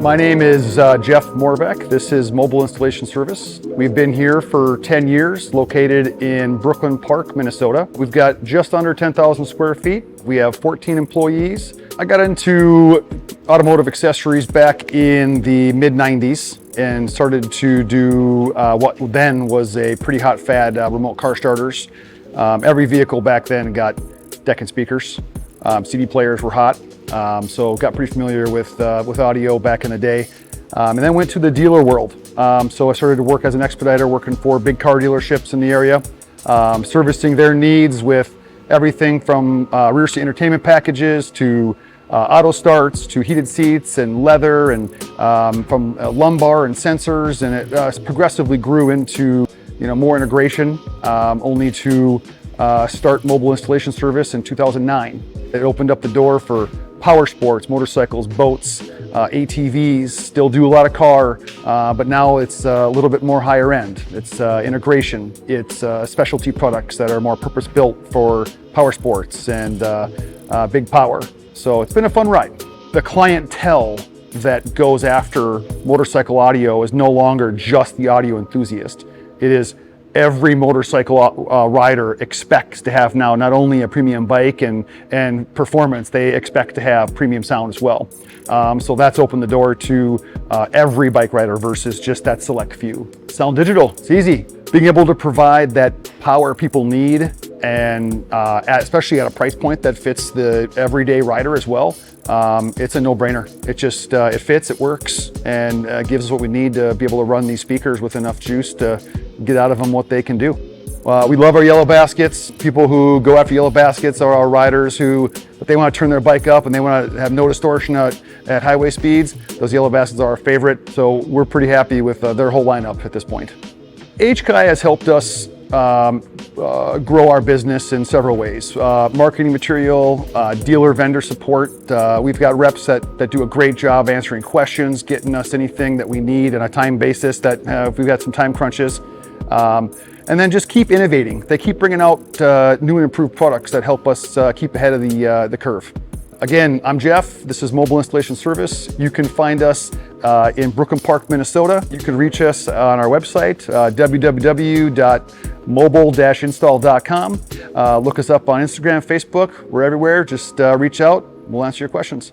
My name is Jeff Morbeck. This is Mobile Installation Service. We've been here for 10 years, located in Brooklyn Park, Minnesota. We've got just under 10,000 square feet. We have 14 employees. I got into automotive accessories back in the mid-90s and started to do what then was a pretty hot fad, remote car starters. Every vehicle back then got deck and speakers. CD players were hot. So got pretty familiar with audio back in the day, and then went to the dealer world. So I started to work as an expediter, working for big car dealerships in the area, servicing their needs with everything from rear seat entertainment packages to auto starts to heated seats and leather, and from lumbar and sensors, and it progressively grew into more integration, only to start mobile installation service in 2009. It opened up the door for power sports, motorcycles, boats, ATVs, still do a lot of car, but now it's a little bit more higher end. It's integration, it's specialty products that are more purpose-built for power sports and big power. So it's been a fun ride. The clientele that goes after motorcycle audio is no longer just the audio enthusiast. It is every motorcycle rider expects to have now not only a premium bike and performance, they expect to have premium sound as well. So that's opened the door to every bike rider versus just that select few. SounDigital, it's easy. Being able to provide that power people need, and especially at a price point that fits the everyday rider as well, it's a no-brainer. It just it fits, it works, and gives us what we need to be able to run these speakers with enough juice to get out of them what they can do. We love our yellow baskets. People who go after yellow baskets are our riders who, if they want to turn their bike up and they want to have no distortion at highway speeds, those yellow baskets are our favorite. So we're pretty happy with their whole lineup at this point. HKI has helped us grow our business in several ways. Marketing material, dealer vendor support. We've got reps that do a great job answering questions, getting us anything that we need on a time basis that if we've got some time crunches. And then just keep innovating. They keep bringing out new and improved products that help us keep ahead of the curve. Again, I'm Jeff. This is Mobile Installation Service. You can find us in Brooklyn Park, Minnesota. You can reach us on our website, www.mobile-install.com. Look us up on Instagram, Facebook. We're everywhere. Just reach out. We'll answer your questions.